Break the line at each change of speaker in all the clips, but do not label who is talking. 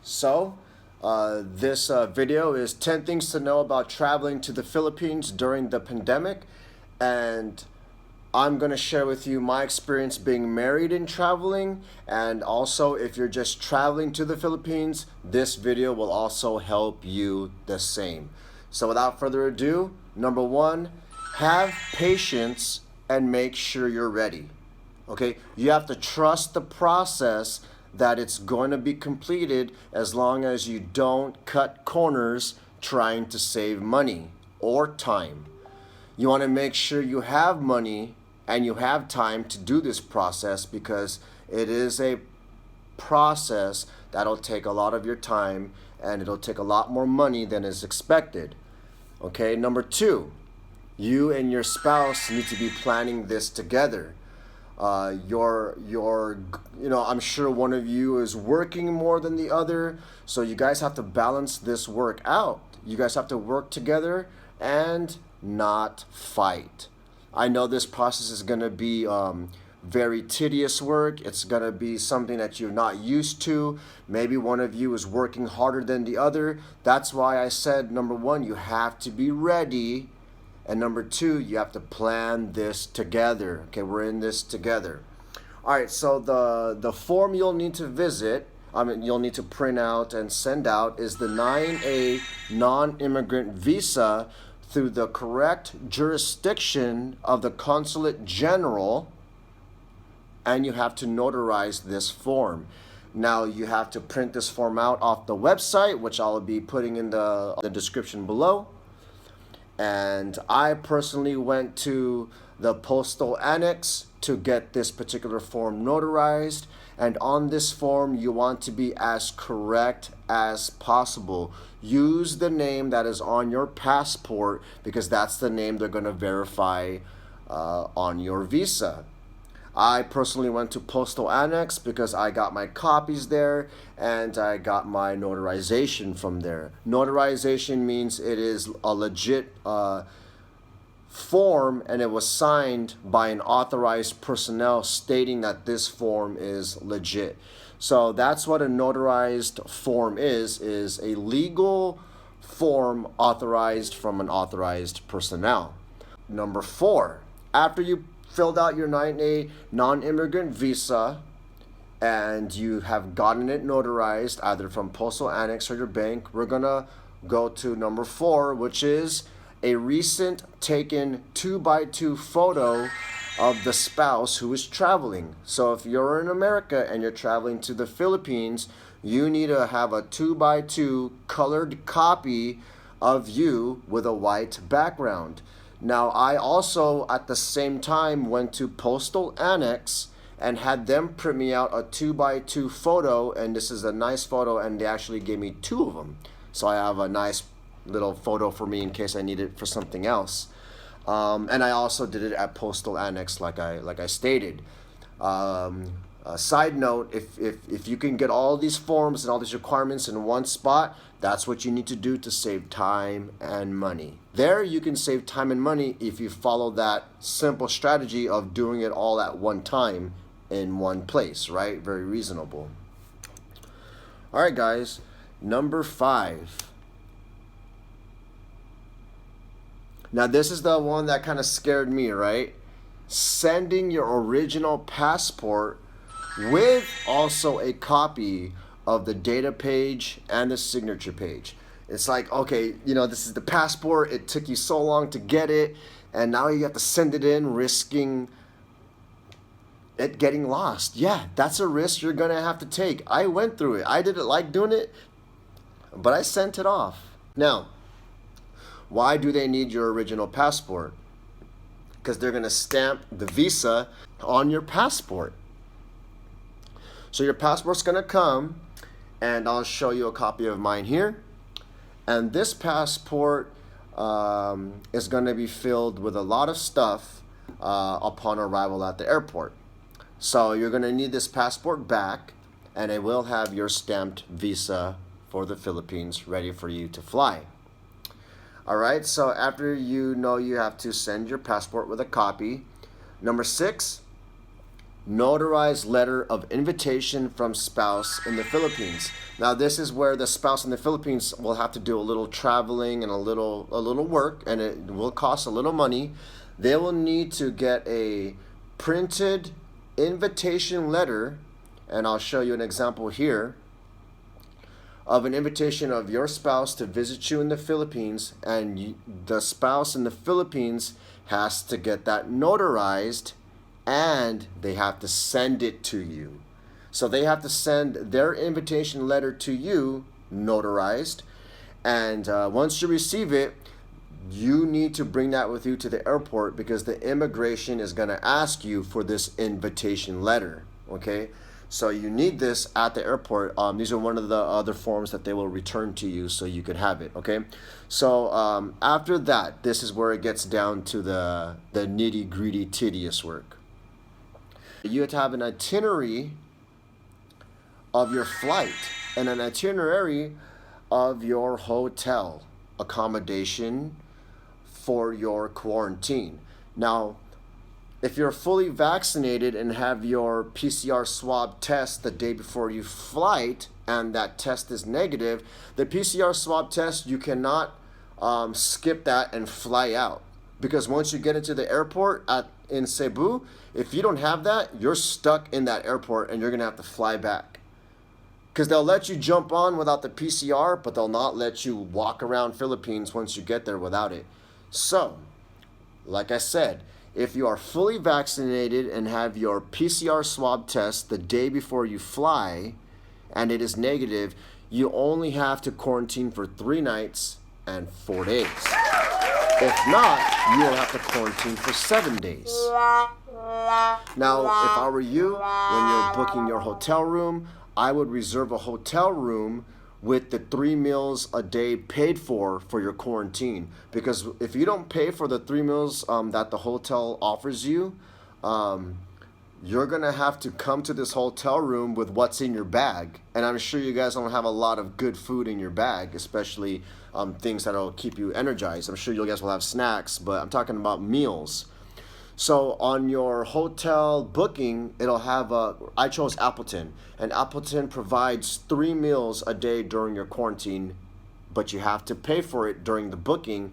This video is 10 things to know about traveling to the Philippines during the pandemic, and I'm going to share with you my experience being married and traveling, and also if you're just traveling to the Philippines, this video will also help you the same. So without further ado, number one, have patience and make sure you're ready. Okay, you have to trust the process that it's going to be completed as long as you don't cut corners trying to save money or time. You want to make sure you have money and you have time to do this process because it is a process that'll take a lot of your time and it'll take a lot more money than is expected. Okay, number two, you and your spouse need to be planning this together. I'm sure one of you is working more than the other, so you guys have to balance this work out. You guys have to work together and not fight. I know this process is going to be very tedious work. It's going to be something that you're not used to. Maybe one of you is working harder than the other. That's why I said, number one, you have to be ready. And number two, you have to plan this together. Okay, we're in this together. All right, so the form you'll need to you'll need to print out and send out is the 9A non-immigrant visa through the correct jurisdiction of the Consulate General, and you have to notarize this form. Now you have to print this form out off the website, which I'll be putting in the description below. And I personally went to the postal annex to get this particular form notarized. And on this form, you want to be as correct as possible. Use the name that is on your passport because that's the name they're going to verify on your visa. I personally went to Postal Annex because I got my copies there and I got my notarization from there. Notarization means it is a legit form and it was signed by an authorized personnel stating that this form is legit. So that's what a notarized form is a legal form authorized from an authorized personnel. Number four, after you filled out your 9A non-immigrant visa and you have gotten it notarized either from Postal Annex or your bank, we're gonna go to number four, which is a recent taken 2x2 photo of the spouse who is traveling. So if you're in America and you're traveling to the Philippines, you need to have a 2x2 colored copy of you with a white background. Now, I also, at the same time, went to Postal Annex and had them print me out a 2x2 photo, and this is a nice photo, and they actually gave me two of them. So I have a nice little photo for me in case I need it for something else. And I also did it at Postal Annex, like I stated. A side note, if you can get all these forms and all these requirements in one spot, that's what you need to do to save time and money. There you can save time and money if you follow that simple strategy of doing it all at one time in one place, right? Very reasonable. All right, guys, number five. Now this is the one that kind of scared me, right? Sending your original passport with also a copy of the data page and the signature page. It's like, okay, this is the passport. It took you so long to get it, and now you have to send it in, risking it getting lost. Yeah, that's a risk you're gonna have to take. I went through it. I didn't like doing it, but I sent it off. Now, why do they need your original passport? Because they're gonna stamp the visa on your passport. So your passport's gonna come, and I'll show you a copy of mine here. And this passport is gonna be filled with a lot of stuff upon arrival at the airport. So you're gonna need this passport back, and it will have your stamped visa for the Philippines ready for you to fly. All right, so after you have to send your passport with a copy. Number six, notarized letter of invitation from spouse in the Philippines. Now this is where the spouse in the Philippines will have to do a little traveling and a little work, and it will cost a little money. They will need to get a printed invitation letter, and I'll show you an example here of an invitation of your spouse to visit you in the Philippines, and the spouse in the Philippines has to get that notarized, and they have to send it to you. So they have to send their invitation letter to you, notarized, and once you receive it, you need to bring that with you to the airport, because the immigration is going to ask you for this invitation letter, okay? So you need this at the airport. These are one of the other forms that they will return to you so you could have it, okay? So after that, this is where it gets down to the nitty-gritty, tedious work. You have to have an itinerary of your flight and an itinerary of your hotel accommodation for your quarantine. Now, if you're fully vaccinated and have your PCR swab test the day before you flight and that test is negative, the PCR swab test, you cannot skip that and fly out. Because once you get into the airport in Cebu, if you don't have that, you're stuck in that airport and you're going to have to fly back. Because they'll let you jump on without the PCR, but they'll not let you walk around Philippines once you get there without it. So, like I said, if you are fully vaccinated and have your PCR swab test the day before you fly and it is negative, you only have to quarantine for 3 nights and 4 days. If not, you will have to quarantine for 7 days. Now, if I were you, when you're booking your hotel room, I would reserve a hotel room with the 3 meals a day paid for your quarantine. Because if you don't pay for the 3 meals that the hotel offers you, you're going to have to come to this hotel room with what's in your bag. And I'm sure you guys don't have a lot of good food in your bag, especially things that will keep you energized. I'm sure you guys will have snacks, but I'm talking about meals. So on your hotel booking, it'll have I chose Appleton, and Appleton provides 3 meals a day during your quarantine, but you have to pay for it during the booking,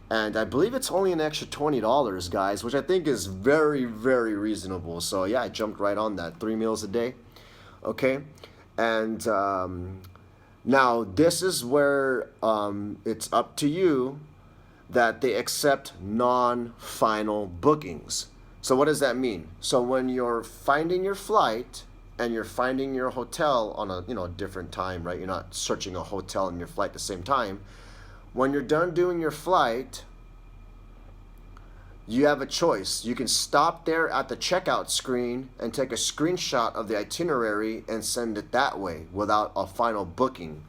and I believe it's only an extra $20, guys, which I think is very, very reasonable. So yeah, I jumped right on that, 3 meals a day, okay? And now this is where it's up to you that they accept non-final bookings. So what does that mean? So when you're finding your flight and you're finding your hotel on a different time, right? You're not searching a hotel and your flight at the same time. When you're done doing your flight, you have a choice. You can stop there at the checkout screen and take a screenshot of the itinerary and send it that way without a final booking,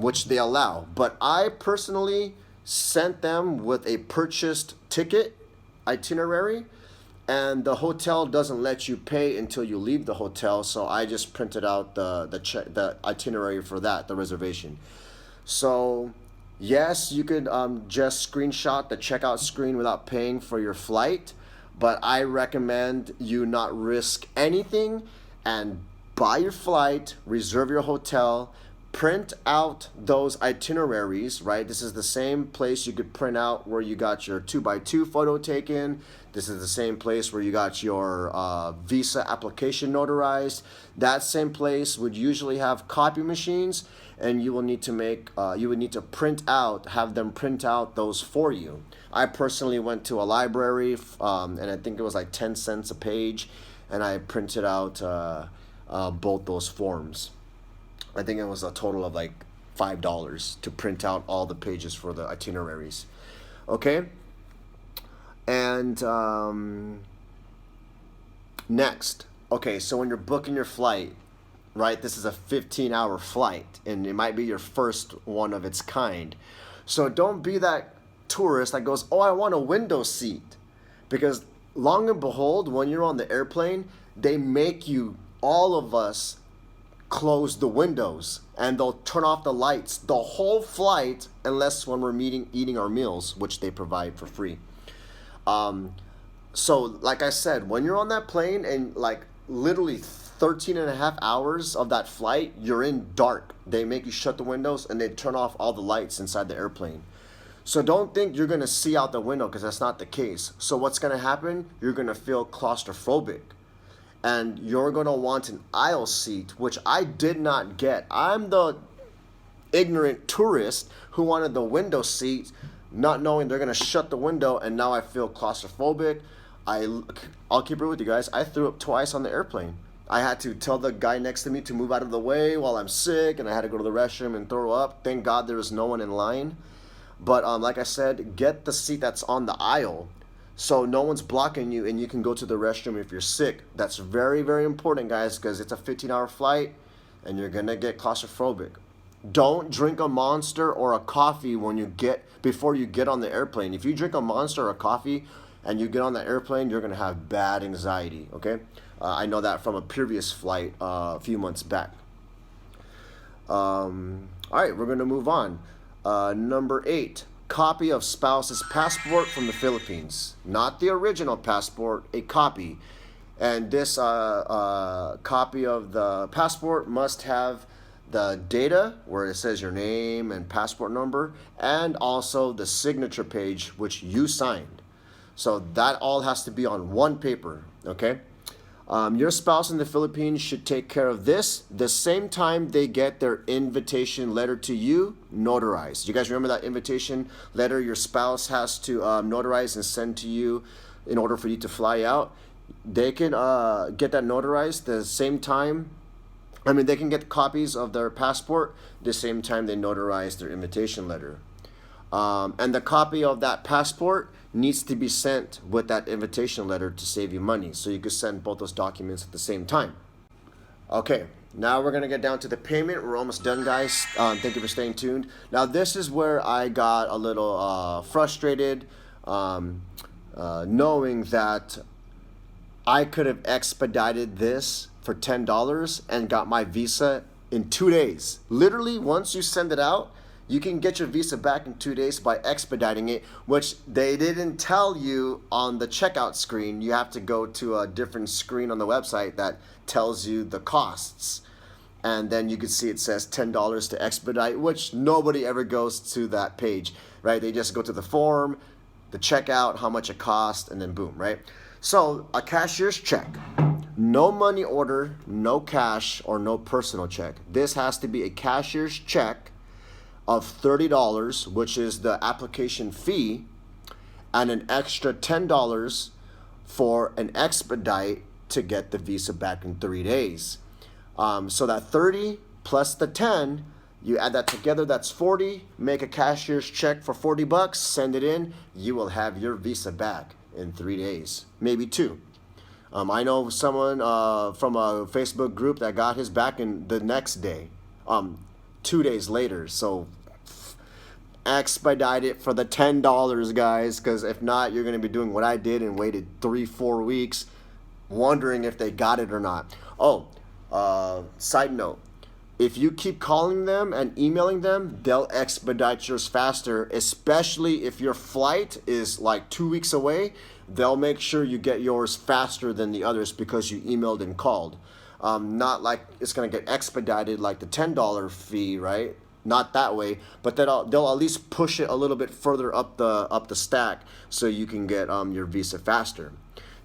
which they allow. But I personally sent them with a purchased ticket itinerary, and the hotel doesn't let you pay until you leave the hotel, so I just printed out the itinerary for that, the reservation. So yes, you could just screenshot the checkout screen without paying for your flight, but I recommend you not risk anything and buy your flight, reserve your hotel, print out those itineraries, right? This is the same place you could print out where you got your 2x2 photo taken. This is the same place where you got your visa application notarized. That same place would usually have copy machines, and you will need to have them print out those for you. I personally went to a library, and I think it was like 10 cents a page, and I printed out both those forms. I think it was a total of like $5 to print out all the pages for the itineraries. Okay? And next. Okay, so when you're booking your flight, right, this is a 15-hour flight, and it might be your first one of its kind. So don't be that tourist that goes, oh, I want a window seat. Because long and behold, when you're on the airplane, they make you, all of us, close the windows, and they'll turn off the lights the whole flight, unless when we're eating our meals, which they provide for free. So like I said, when you're on that plane and like literally 13 and a half hours of that flight, you're in dark. They make you shut the windows and they turn off all the lights inside the airplane. So don't think you're gonna see out the window, because that's not the case. So what's gonna happen? You're gonna feel claustrophobic, and you're gonna want an aisle seat, which I did not get. I'm the ignorant tourist who wanted the window seat, not knowing they're gonna shut the window, and now I feel claustrophobic. I'll keep it with you guys. I threw up twice on the airplane. I had to tell the guy next to me to move out of the way while I'm sick, and I had to go to the restroom and throw up. Thank God there was no one in line. But like I said, get the seat that's on the aisle, so no one's blocking you and you can go to the restroom if you're sick. That's very, very important, guys, because it's a 15-hour flight and you're gonna get claustrophobic. Don't drink a Monster or a coffee before you get on the airplane. If you drink a Monster or a coffee and you get on the airplane, you're gonna have bad anxiety. Okay, I know that from a previous flight a few months back. All right, we're gonna move on. Number 8, copy of spouse's passport from the Philippines. Not the original passport, a copy. And this copy of the passport must have the data where it says your name and passport number, and also the signature page which you signed. So that all has to be on one paper, okay? Your spouse in the Philippines should take care of this the same time they get their invitation letter to you notarized. You guys remember that invitation letter your spouse has to notarize and send to you in order for you to fly out? They can get that notarized the same time. I mean, they can get copies of their passport the same time they notarize their invitation letter. And the copy of that passport needs to be sent with that invitation letter to save you money. So you could send both those documents at the same time. Okay, now we're going to get down to the payment. We're almost done, guys. Thank you for staying tuned. Now, this is where I got a little frustrated, knowing that I could have expedited this for $10 and got my visa in 2 days. Literally, once you send it out, you can get your visa back in 2 days by expediting it, which they didn't tell you on the checkout screen. You have to go to a different screen on the website that tells you the costs. And then you can see it says $10 to expedite, which nobody ever goes to that page, right? They just go to the form, the checkout, how much it costs, and then boom, right? So a cashier's check. No money order, no cash, or no personal check. This has to be a cashier's check of $30, which is the application fee, and an extra $10 for an expedite to get the visa back in 3 days. So that 30 plus the 10, you add that together, that's 40. Make a cashier's check for $40, send it in. You will have your visa back in 3 days, maybe 2. I know someone from a Facebook group that got his back in the next day, 2 days later. So expedite it for the $10, guys, because if not, you're going to be doing what I did and waited 3-4 weeks wondering if they got it or not. Side note, if you keep calling them and emailing them, they'll expedite yours faster, especially if your flight is like 2 weeks away. They'll make sure you get yours faster than the others because you emailed and called. Not like it's going to get expedited like the $10 fee, right? Not that way, but they'll at least push it a little bit further up the stack so you can get your visa faster.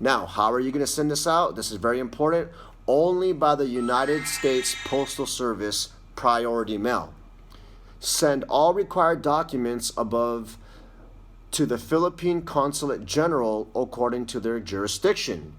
Now, how are you going to send this out? This is very important. Only by the United States Postal Service priority mail. Send all required documents above to the Philippine Consulate General according to their jurisdiction.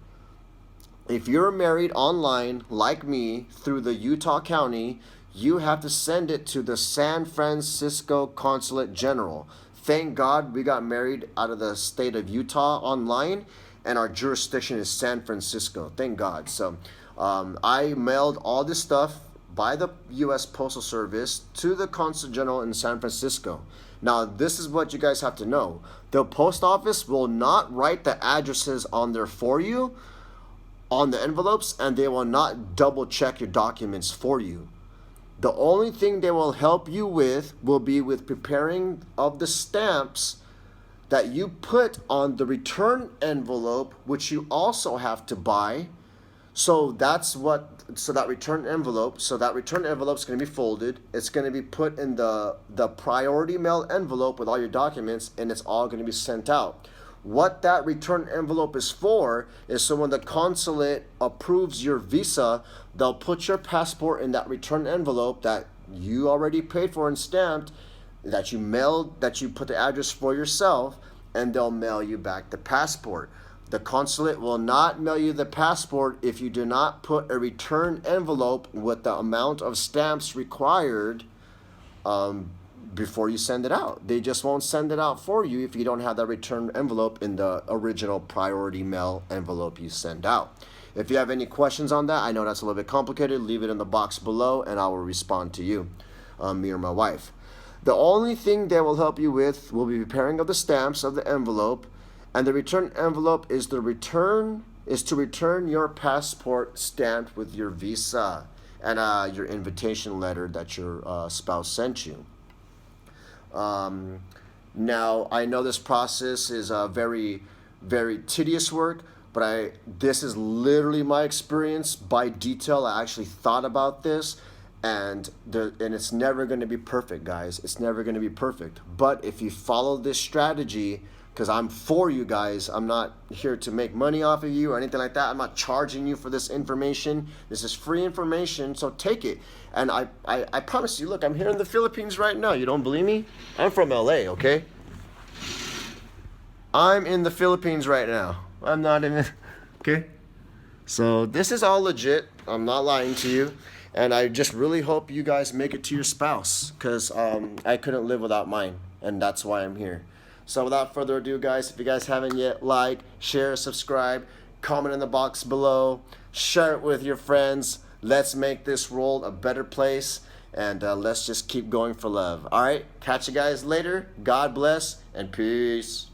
If you're married online, like me, through the Utah County, you have to send it to the San Francisco Consulate General. Thank God we got married out of the state of Utah online, and our jurisdiction is San Francisco. Thank God. So I mailed all this stuff by the U.S. Postal Service to the Consulate General in San Francisco. Now, this is what you guys have to know. The post office will not write the addresses on there for you on the envelopes, and they will not double check your documents for you. The only thing they will help you with will be with preparing of the stamps that you put on the return envelope, which you also have to buy. So that return envelope is going to be folded. It's going to be put in the priority mail envelope with all your documents, and it's all going to be sent out. What that return envelope is for is so when the consulate approves your visa, they'll put your passport in that return envelope that you already paid for and stamped, that you mailed, that you put the address for yourself, and they'll mail you back the passport. The consulate will not mail you the passport if you do not put a return envelope with the amount of stamps required before you send it out. They just won't send it out for you if you don't have that return envelope in the original priority mail envelope you send out. If you have any questions on that, I know that's a little bit complicated, leave it in the box below and I will respond to you, me or my wife. The only thing they will help you with will be preparing of the stamps of the envelope, and the return envelope is to return your passport stamped with your visa and your invitation letter that your spouse sent you. Now, I know this process is very, very tedious work, but this is literally my experience by detail. I actually thought about this, and it's never going to be perfect, guys. It's never going to be perfect. But if you follow this strategy, because I'm for you guys, I'm not here to make money off of you or anything like that. I'm not charging you for this information. This is free information, so take it. And I promise you, look, I'm here in the Philippines right now. You don't believe me? I'm from LA, okay? I'm in the Philippines right now. I'm not in it, okay? So this is all legit. I'm not lying to you. And I just really hope you guys make it to your spouse, because I couldn't live without mine, and that's why I'm here. So without further ado, guys, if you guys haven't yet, like, share, subscribe, comment in the box below, share it with your friends. Let's make this world a better place, and let's just keep going for love. All right, catch you guys later. God bless, and peace.